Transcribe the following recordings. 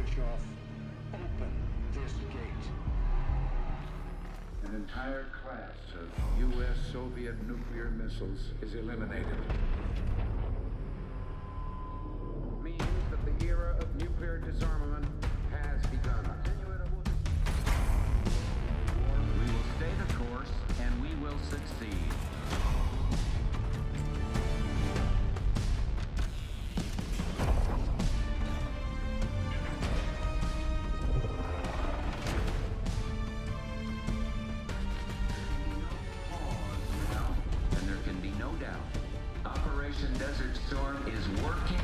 Khrushchev, open this gate. An entire class of U.S.-Soviet nuclear missiles is eliminated. Means that the era of nuclear disarmament has begun. We will stay the course, and we will succeed. Desert Storm is working.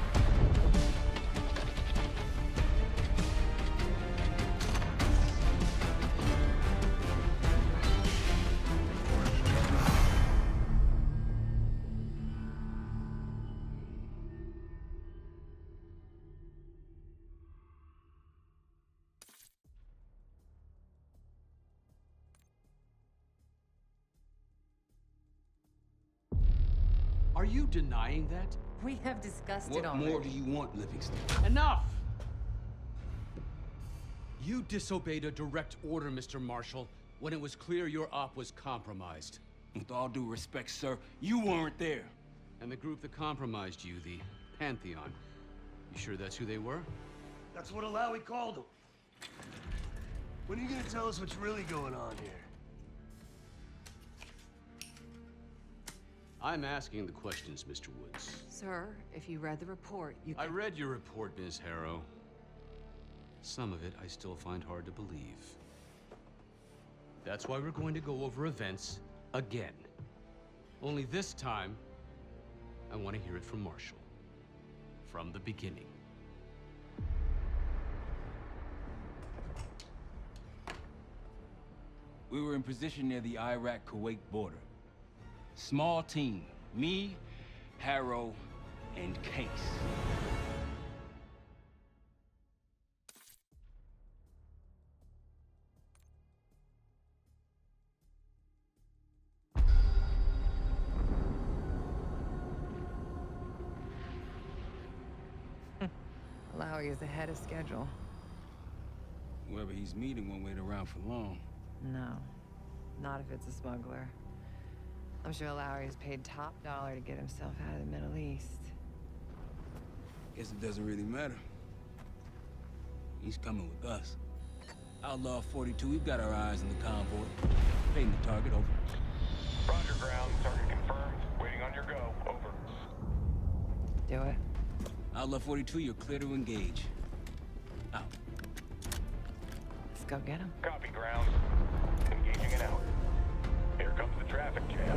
Are you denying that? We have discussed it What already. more do you want, Livingston? Enough! You disobeyed a direct order, Mr. Marshall, when it was clear your op was compromised. With all due respect, sir, you weren't there. And the group that compromised you, the Pantheon, you sure that's who they were? That's what Alawi called them. When are you gonna tell us what's really going on here? I'm asking the questions, Mr. Woods. Sir, if you read the report, you I can... read your report, Ms. Harrow. Some of it I still find hard to believe. That's why we're going to go over events again. Only this time, I want to hear it from Marshall. From the beginning. We were in position near the Iraq-Kuwait border. Small team. Me, Harrow, and Case. Alawi is ahead of schedule. Whoever he's meeting won't wait around for long. No, not if it's a smuggler. I'm sure Alawi is paid top dollar to get himself out of the Middle East. Guess it doesn't really matter. He's coming with us. Outlaw 42, we've got our eyes on the convoy. Paying the target, over. Roger, ground. Target confirmed. Waiting on your go. Over. Do it. Outlaw 42, you're clear to engage. Out. Let's go get him. Copy, ground. Engaging it out. Here comes the traffic jam.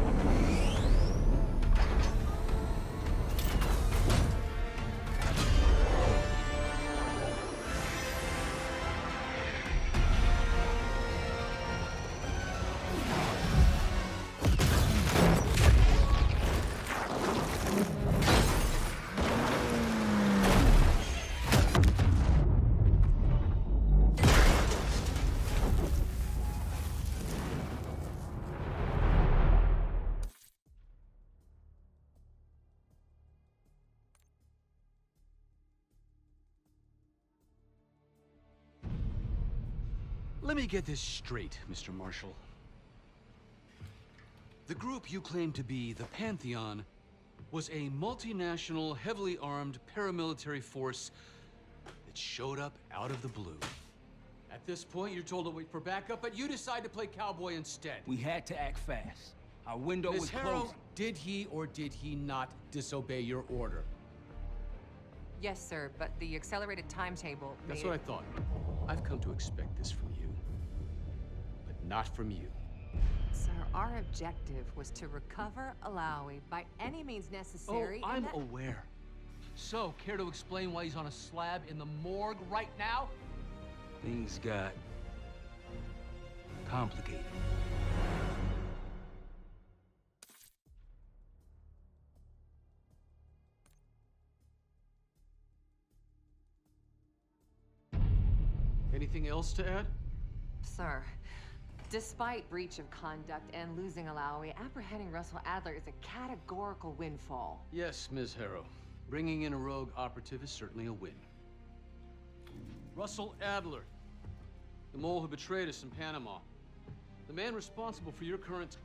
Let me get this straight, Mr. Marshall. The group you claim to be the Pantheon was a multinational, heavily armed paramilitary force that showed up out of the blue. At this point, you're told to wait for backup, but you decide to play cowboy instead. We had to act fast. Our window was Ms. Harrow, closing. did he or did he not disobey your order? Yes, sir, but the accelerated timetable That's made what I thought. I've come to expect this from you, but not from you. Sir, our objective was to recover Alawi by any means necessary. Oh, and I'm that... aware. So, care to explain why he's on a slab in the morgue right now? Things got complicated. Anything else to add? Sir, despite breach of conduct and losing Alawi, apprehending Russell Adler is a categorical windfall. Yes, Ms. Harrow. Bringing in a rogue operative is certainly a win. Russell Adler, the mole who betrayed us in Panama. The man responsible for your current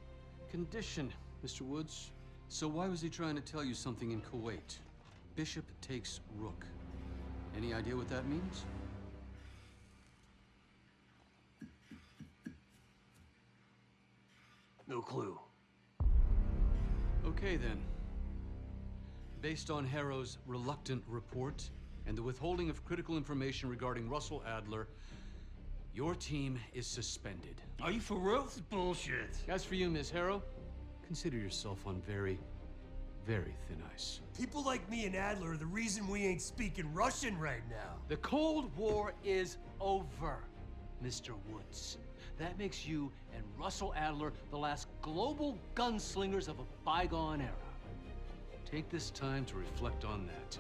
condition, Mr. Woods. So why was he trying to tell you something in Kuwait? Bishop takes Rook. Any idea what that means? No clue. Okay then. Based on Harrow's reluctant report and the withholding of critical information regarding Russell Adler, your team is suspended. Are you for real? This is bullshit. As for you, Ms. Harrow, consider yourself on very, very thin ice. People like me and Adler are the reason we ain't speaking Russian right now. The Cold War is over, Mr. Woods. That makes you and Russell Adler the last global gunslingers of a bygone era. Take this time to reflect on that.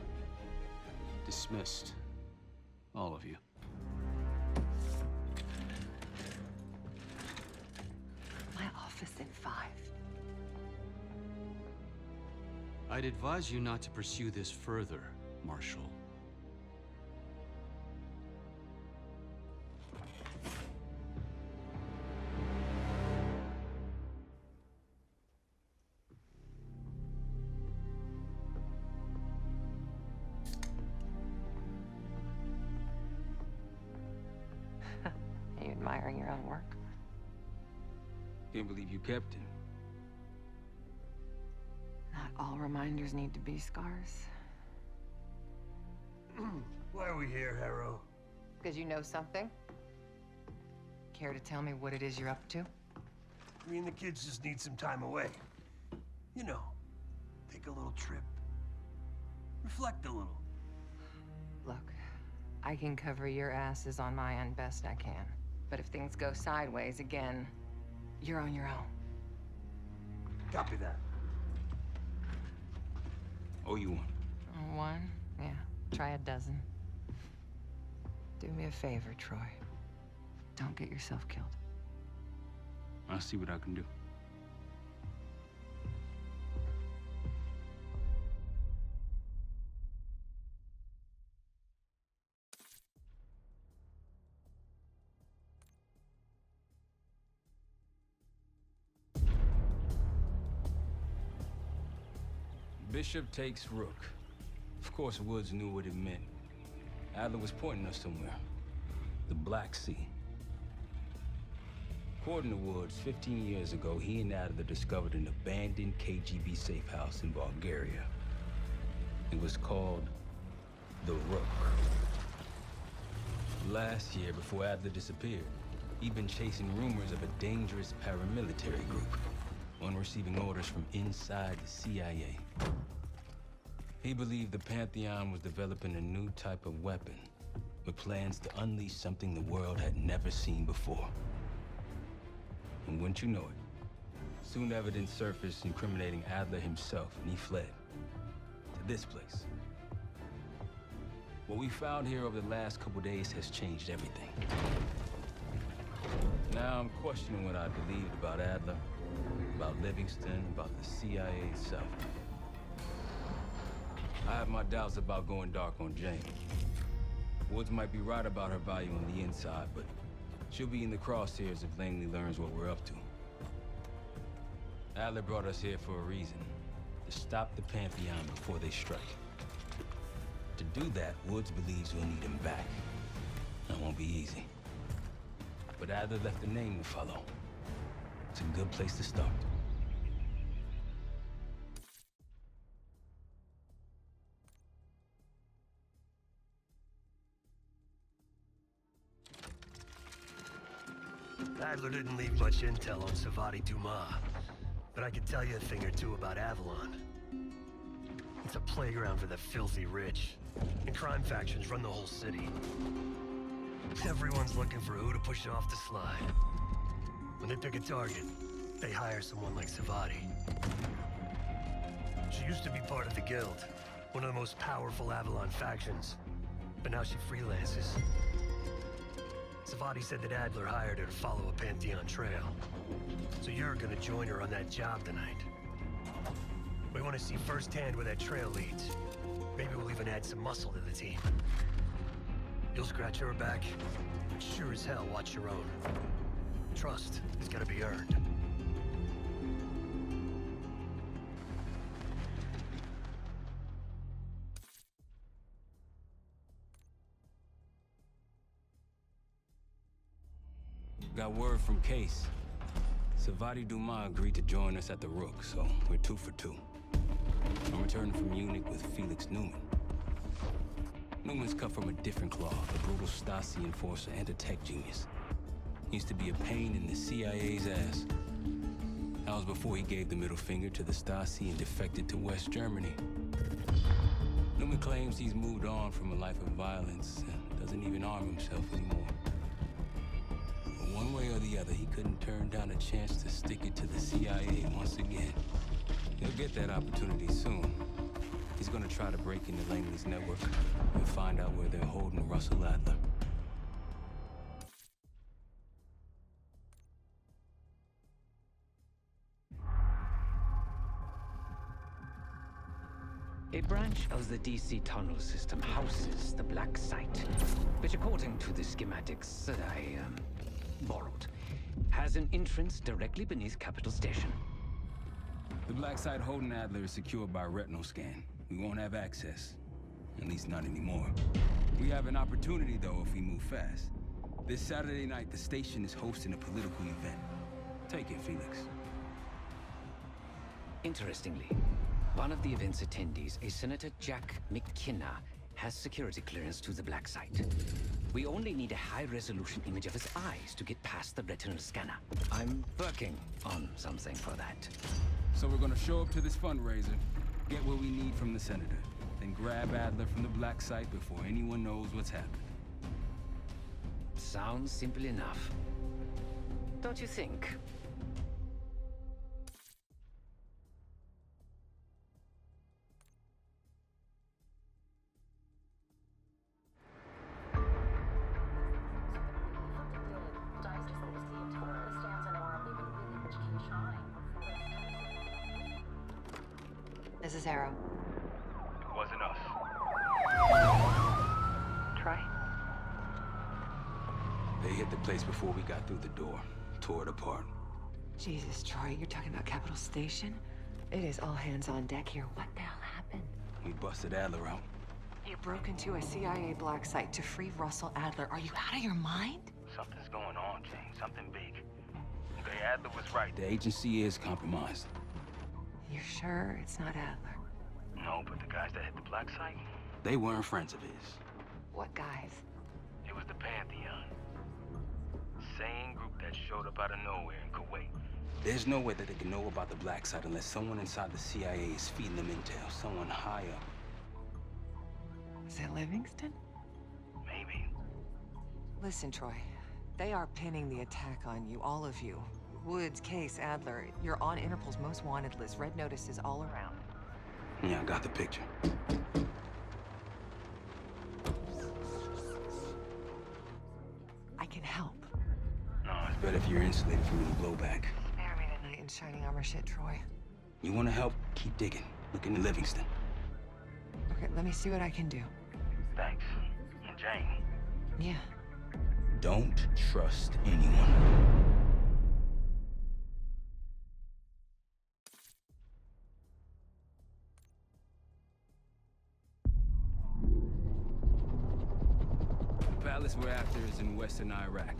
Dismissed. All of you. My office in 5. I'd advise you not to pursue this further, Marshal. Are you admiring your own work? Can't believe you kept him. Not all reminders need to be scars. Why are we here, Harrow? Because you know something? Care to tell me what it is you're up to? Me and the kids just need some time away. You know, take a little trip. Reflect a little. Look, I can cover your asses on my end best I can. But if things go sideways again, you're on your own. Copy that. Oh, you want? One? Yeah. Try a dozen. Do me a favor, Troy. Don't get yourself killed. I'll see what I can do. Bishop takes Rook. Of course, Woods knew what it meant. Adler was pointing us somewhere. The Black Sea. According to Woods, 15 years ago, he and Adler discovered an abandoned KGB safe house in Bulgaria. It was called the Rook. Last year, before Adler disappeared, he'd been chasing rumors of a dangerous paramilitary group, one receiving orders from inside the CIA. He believed the Pantheon was developing a new type of weapon, with plans to unleash something the world had never seen before. And wouldn't you know it, soon evidence surfaced incriminating Adler himself, and he fled to this place. What we found here over the last couple days has changed everything. Now I'm questioning what I believed about Adler, about Livingston, about the CIA itself. I have my doubts about going dark on Jane. Woods might be right about her value on the inside, but she'll be in the crosshairs if Langley learns what we're up to. Adler brought us here for a reason, to stop the Pantheon before they strike. To do that, Woods believes we'll need him back. That won't be easy. But Adler left a name to follow. It's a good place to start. Adler didn't leave much intel on Savati Dumas, but I could tell you a thing or two about Avalon. It's a playground for the filthy rich, and crime factions run the whole city. Everyone's looking for who to push off the slide. When they pick a target, they hire someone like Savati. She used to be part of the Guild, one of the most powerful Avalon factions, but now she freelances. Savati said that Adler hired her to follow a Pantheon trail. So you're gonna join her on that job tonight. We want to see firsthand where that trail leads. Maybe we'll even add some muscle to the team. You'll scratch your back, but sure as hell watch your own. Trust is gotta be earned. Got word from Case. Savati Dumas agreed to join us at the Rook, so we're 2 for 2. I'm returning from Munich with Felix Newman. Newman's cut from a different cloth, a brutal Stasi enforcer and a tech genius. He used to be a pain in the CIA's ass. That was before he gave the middle finger to the Stasi and defected to West Germany. Newman claims he's moved on from a life of violence and doesn't even arm himself anymore. But one way or the other, he couldn't turn down a chance to stick it to the CIA once again. He'll get that opportunity soon. He's gonna try to break into Langley's network and find out where they're holding Russell Adler. A branch of the DC tunnel system houses the Black Site, which according to the schematics that I borrowed, has an entrance directly beneath Capital Station. The Black Site holding Adler is secured by retinal scan. We won't have access. At least not anymore. We have an opportunity, though, if we move fast. This Saturday night, the station is hosting a political event. Take it, Felix. Interestingly, one of the event's attendees, a Senator Jack McKenna, has security clearance to the Black Site. We only need a high-resolution image of his eyes to get past the retinal scanner. I'm working on something for that. So we're gonna show up to this fundraiser, get what we need from the Senator, then grab Adler from the Black Site before anyone knows what's happened. Sounds simple enough. Don't you think? This is Harrow. Wasn't us. Troy? They hit the place before we got through the door, tore it apart. Jesus, Troy, you're talking about Capital Station? It is all hands on deck here. What the hell happened? We busted Adler out. You broke into a CIA Black Site to free Russell Adler. Are you out of your mind? Something's going on, James. Something big. Okay, Adler was right. The agency is compromised. You're sure it's not Adler? No, but the guys that hit the Black Site, They weren't friends of his. What guys? it was the Pantheon. Same group that showed up out of nowhere in Kuwait. There's no way that they can know about the Black Site unless someone inside the CIA is feeding them intel, someone high up. Is it Livingston? Maybe. Listen, Troy. They are pinning the attack on you, all of you. Woods, Case, Adler. You're on Interpol's most wanted list. Red notices all around. Yeah, I got the picture. I can help. No, it's better if you're insulated from any blowback. Spare me tonight in shining armor shit, Troy. You want to help? Keep digging. Look into Livingston. Okay, let me see what I can do. Thanks. And Jane. Yeah. Don't trust anyone. The palace we're after is in western Iraq,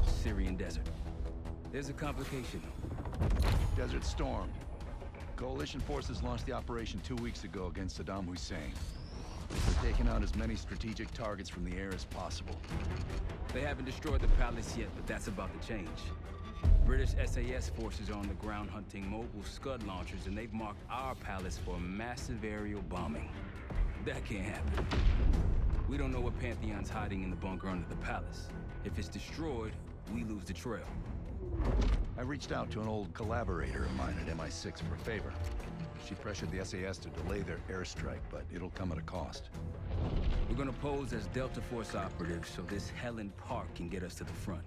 Syrian desert. There's a complication. Desert Storm. Coalition forces launched the operation 2 weeks ago against Saddam Hussein. They're taking out as many strategic targets from the air as possible. They haven't destroyed the palace yet, but that's about to change. British SAS forces are on the ground hunting mobile Scud launchers, and they've marked our palace for massive aerial bombing. That can't happen. We don't know what Pantheon's hiding in the bunker under the palace. If it's destroyed, we lose the trail. I reached out to an old collaborator of mine at MI6 for a favor. She pressured the SAS to delay their airstrike, but it'll come at a cost. We're gonna pose as Delta Force operatives so this Helen Park can get us to the front.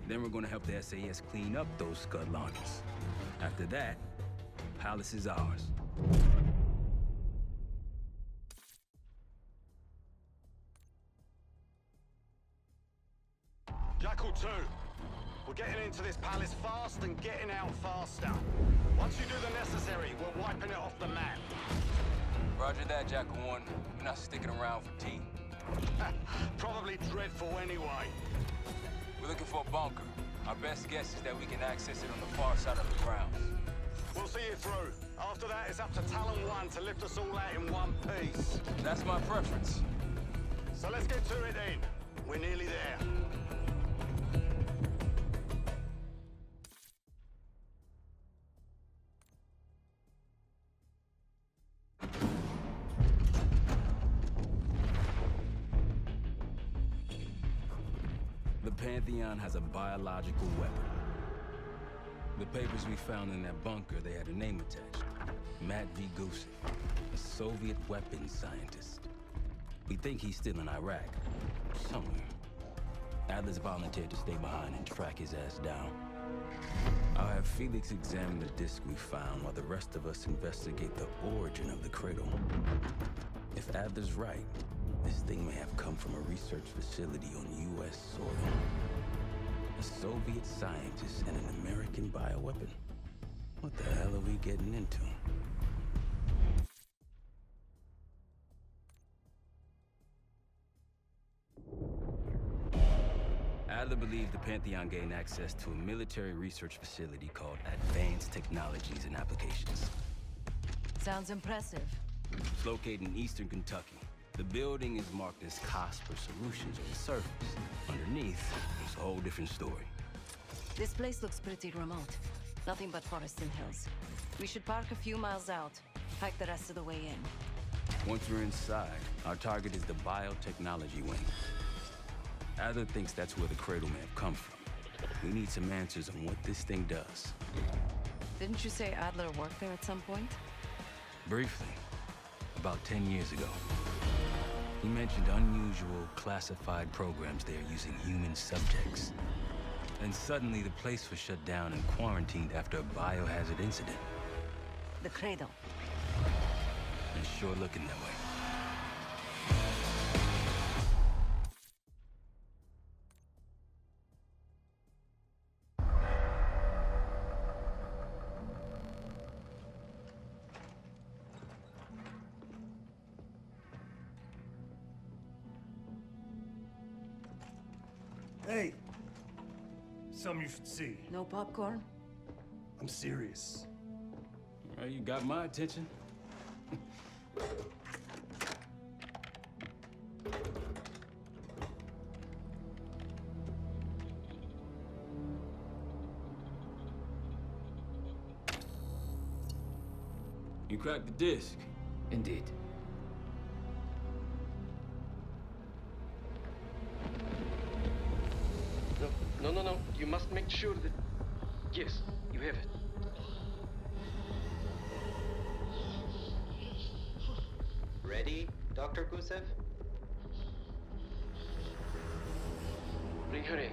Then we're gonna help the SAS clean up those Scud launchers. After that, the palace is ours. into this palace fast and getting out faster. Once you do the necessary, we're wiping it off the map. Roger that, Jackal 1. We're not sticking around for tea. Probably dreadful anyway. We're looking for a bunker. Our best guess is that we can access it on the far side of the grounds. We'll see you through. After that, it's up to Talon 1 to lift us all out in one piece. That's my preference. So let's get to it then. We're nearly there. The Pantheon has a biological weapon. The papers we found in that bunker, they had a name attached. Matt V. Gusev, a Soviet weapons scientist. We think he's still in Iraq, somewhere. Adler's volunteered to stay behind and track his ass down. I'll have Felix examine the disc we found while the rest of us investigate the origin of the cradle. If Adler's right, this thing may have come from a research facility on U.S. soil. A Soviet scientist and an American bioweapon. What the hell are we getting into? Adler believed the Pantheon gained access to a military research facility called Advanced Technologies and Applications. Sounds impressive. It's located in eastern Kentucky. The building is marked as Cosper Solutions on the surface. Underneath, it's a whole different story. This place looks pretty remote. Nothing but forests and hills. We should park a few miles out, hike the rest of the way in. Once we're inside, our target is the biotechnology wing. Adler thinks that's where the cradle may have come from. We need some answers on what this thing does. Didn't you say Adler worked there at some point? Briefly, about 10 years ago. He mentioned unusual, classified programs there using human subjects. And suddenly the place was shut down and quarantined after a biohazard incident. The cradle. It's sure looking that way. Hey! Something you should see. No popcorn? I'm serious. Well, you got my attention. You cracked the disc. Indeed. No. You must make sure that... Yes, you have it. Ready, Dr. Gusev? Bring her in.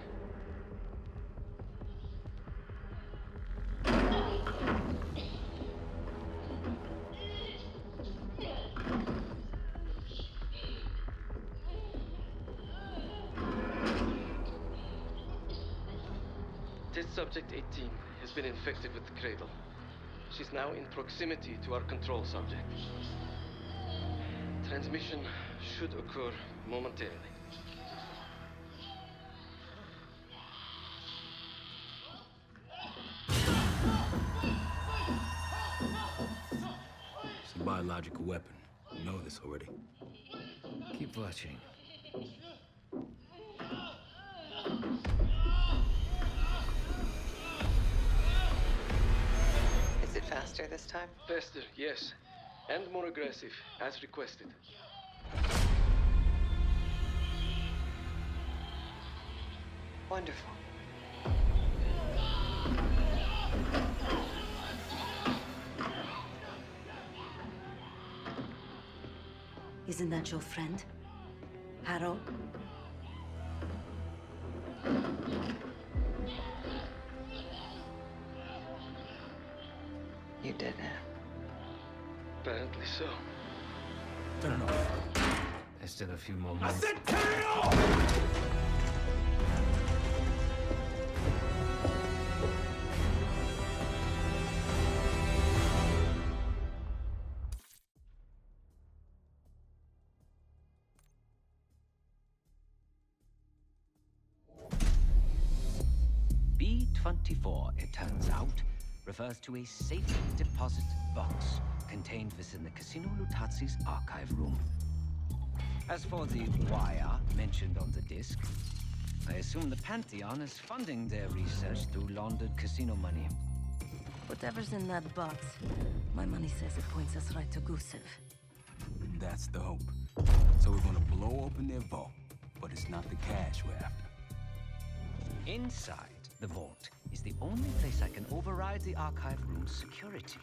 Test subject 18 has been infected with the cradle. She's now in proximity to our control subject. Transmission should occur momentarily. It's a biological weapon. You know this already. Keep watching. Is it faster this time? Faster, yes. And more aggressive, as requested. Wonderful. Isn't that your friend? Harrow? You did it. Apparently so. Turn it off. There's still a few more minutes. I said turn it off! 44, it turns out, refers to a safe deposit box contained within the Casino Lutazi's archive room. As for the wire mentioned on the disc, I assume the Pantheon is funding their research through laundered casino money. Whatever's in that box, my money says it points us right to Gusev. That's the hope. So we're gonna blow open their vault, but it's not the cash we're after. Inside the vault is the only place I can override the archive room's security.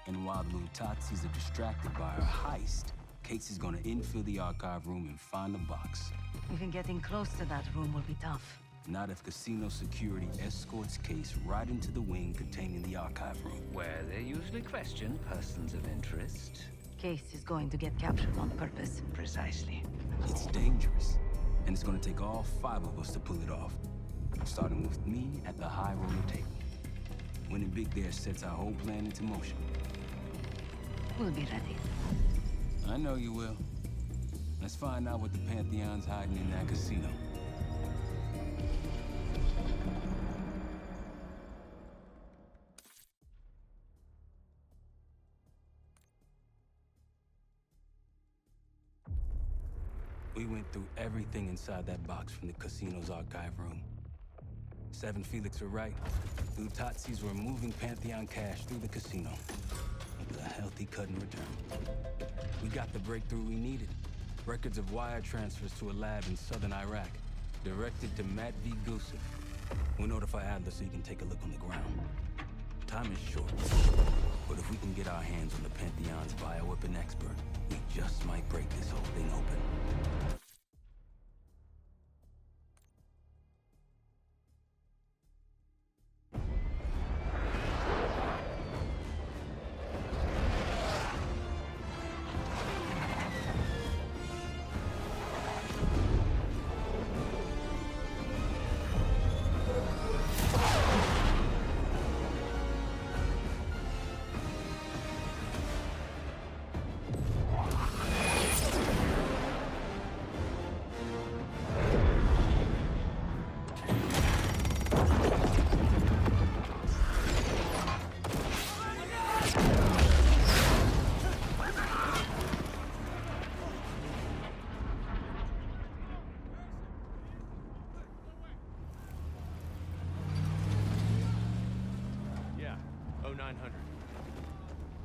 And while the Lutazis are distracted by our heist, Case is gonna infill the archive room and find the box. Even getting close to that room will be tough. Not if casino security escorts Case right into the wing containing the archive room. Where they usually question persons of interest. Case is going to get captured on purpose. Precisely. It's dangerous, and it's gonna take all 5 of us to pull it off. Starting with me at the high roller table. Winning big there sets our whole plan into motion. We'll be ready. I know you will. Let's find out what the Pantheon's hiding in that casino. We went through everything inside that box from the casino's archive room. 7 Felix were right. The Lutazis were moving Pantheon cash through the casino. With a healthy cut in return. We got the breakthrough we needed. Records of wire transfers to a lab in southern Iraq. Directed to Matt V. Gusev. We'll notify Adler so he can take a look on the ground. Time is short. But if we can get our hands on the Pantheon's bioweapon expert, we just might break this whole thing open.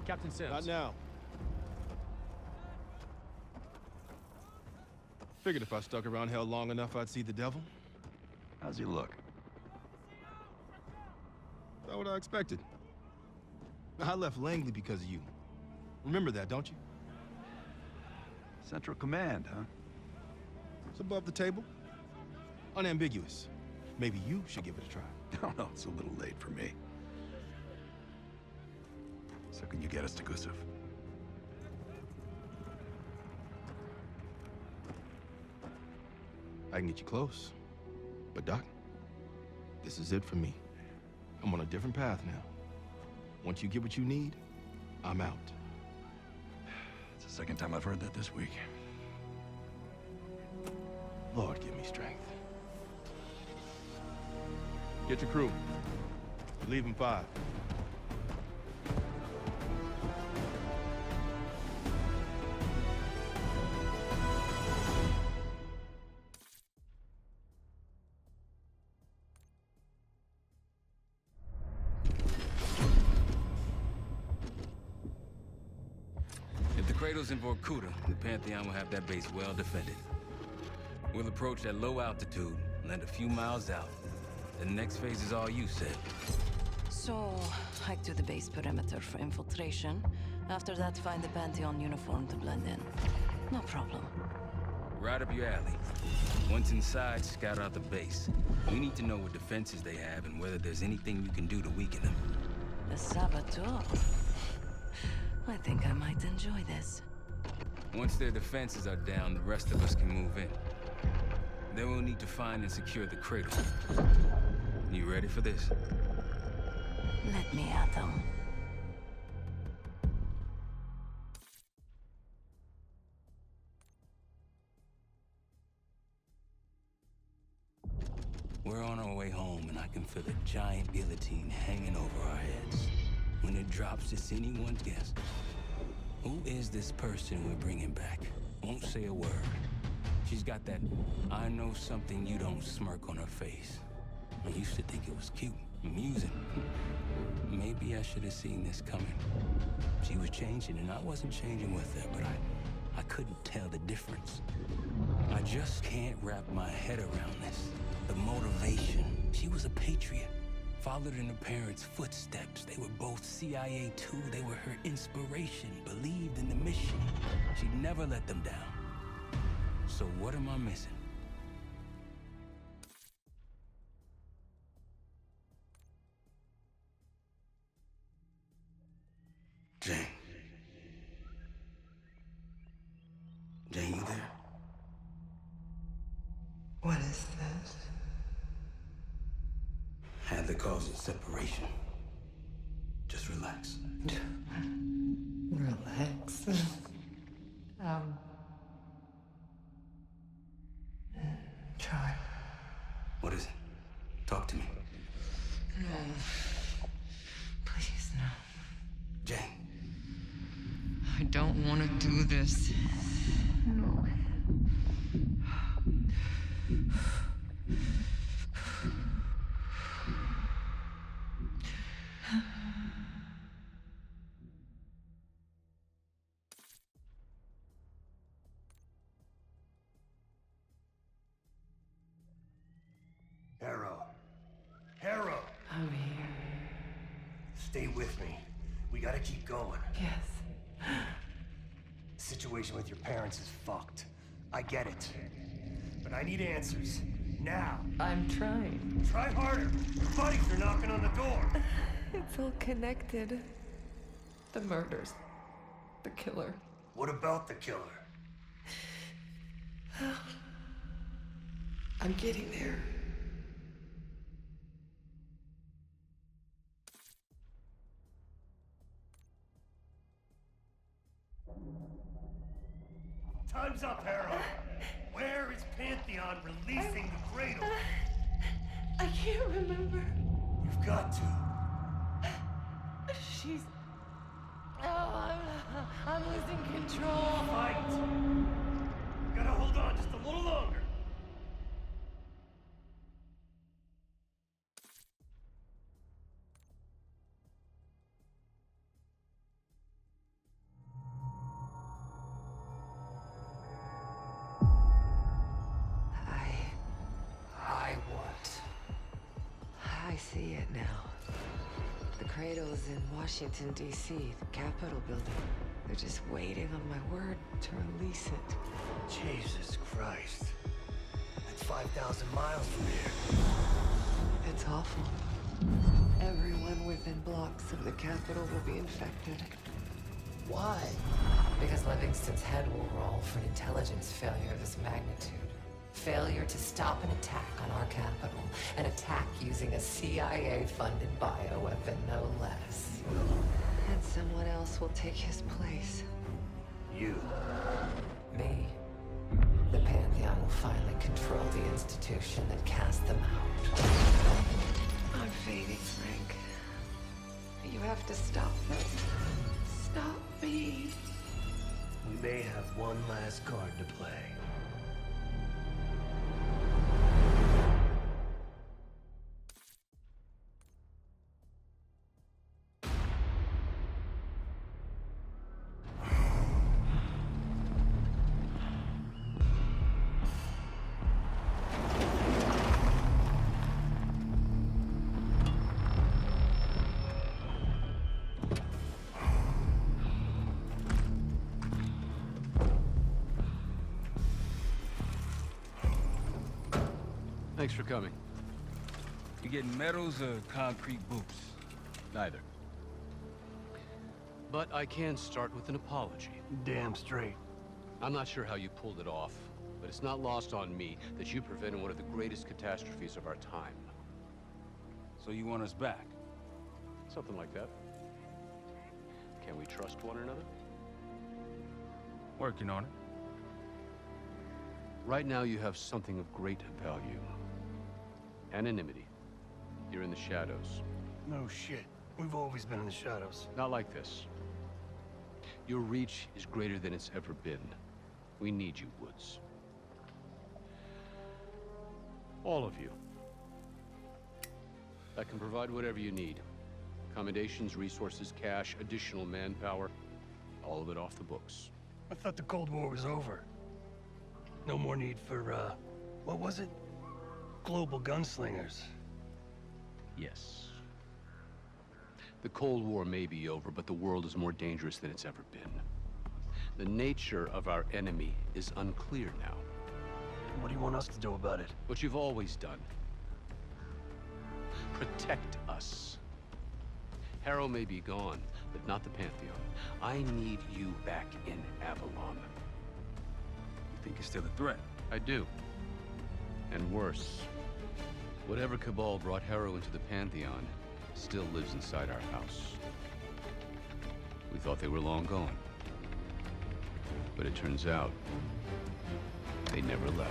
Captain Sims. Not now. Figured if I stuck around hell long enough, I'd see the devil. How's he look? Not what I expected. I left Langley because of you. Remember that, don't you? Central Command, huh? It's above the table. Unambiguous. Maybe you should give it a try. Oh, no, it's a little late for me. So can you get us to Gusev? I can get you close. But Doc, this is it for me. I'm on a different path now. Once you get what you need, I'm out. It's the second time I've heard that this week. Lord, give me strength. Get your crew. Leave in 5. Kratos in Vorkuta, the Pantheon will have that base well defended. We'll approach at low altitude, land a few miles out. The next phase is all you said. So, hike to the base perimeter for infiltration. After that, find the Pantheon uniform to blend in. No problem. Right up your alley. Once inside, scout out the base. We need to know what defenses they have and whether there's anything you can do to weaken them. The Saboteur. I think I might enjoy this. Once their defenses are down, the rest of us can move in. Then we'll need to find and secure the cradle. You ready for this? Let me at them. We're on our way home, and and I can feel a giant guillotine hanging over our heads. When it drops, it's anyone's guess. Who is this person we're bringing back? Won't say a word. She's got that I know something you don't smirk on her face. I used to think it was cute, amusing. Maybe I should have seen this coming. She was changing, and I wasn't changing with her, but I couldn't tell the difference. I just can't wrap my head around this. The motivation. She was a patriot. Followed in her parents' footsteps. They were both CIA too. They were her inspiration. Believed in the mission. She'd never let them down. So what am I missing? Jane. Jane, you there? What is this? Had the cause of separation. Just relax. Relax. Try. What is it? Talk to me. No. Please, no. Jane. I don't want to do this. No. Harrow. Harrow! I'm here. Stay with me. We gotta keep going. Yes. The situation with your parents is fucked. I get it. But I need answers. Now. I'm trying. Try harder. Your buddies are knocking on the door. It's all connected. The murders. The killer. What about the killer? I'm getting there. Time's up, Harrow. Where is Pantheon releasing the cradle? I can't remember. You've got to. She's... Oh, I'm losing control. Fight! Gotta hold on just a little longer. I see it now. The cradle's in Washington, D.C., the Capitol building. They're just waiting on my word to release it. Jesus Christ. That's 5,000 miles from here. It's awful. Everyone within blocks of the Capitol will be infected. Why? Because Livingston's head will roll for an intelligence failure of this magnitude. Failure to stop an attack on our capital. An attack using a CIA-funded bioweapon, no less. And someone else will take his place. You. Me. The Pantheon will finally control the institution that cast them out. I'm fading, Frank. You have to stop them. Stop me. We may have one last card to play. Thanks for coming. You getting medals or concrete boots? Neither. But I can start with an apology. Damn straight. I'm not sure how you pulled it off, but it's not lost on me that you prevented one of the greatest catastrophes of our time. So you want us back? Something like that. Can we trust one another? Working on it. Right now you have something of great value. Anonymity. You're in the shadows. No shit. We've always been in the shadows. Not like this. Your reach is greater than it's ever been. We need you, Woods. All of you. I can provide whatever you need. Accommodations, resources, cash, additional manpower. All of it off the books. I thought the Cold War was over. No more need for, what was it? Global gunslingers. Yes. The Cold War may be over, but the world is more dangerous than it's ever been. The nature of our enemy is unclear now. What do you want us to do about it? What you've always done. Protect us. Harrow may be gone, but not the Pantheon. I need you back in Avalon. You think it's still a threat? I do. And worse. Whatever cabal brought Harrow into the Pantheon still lives inside our house. We thought they were long gone. But it turns out, they never left.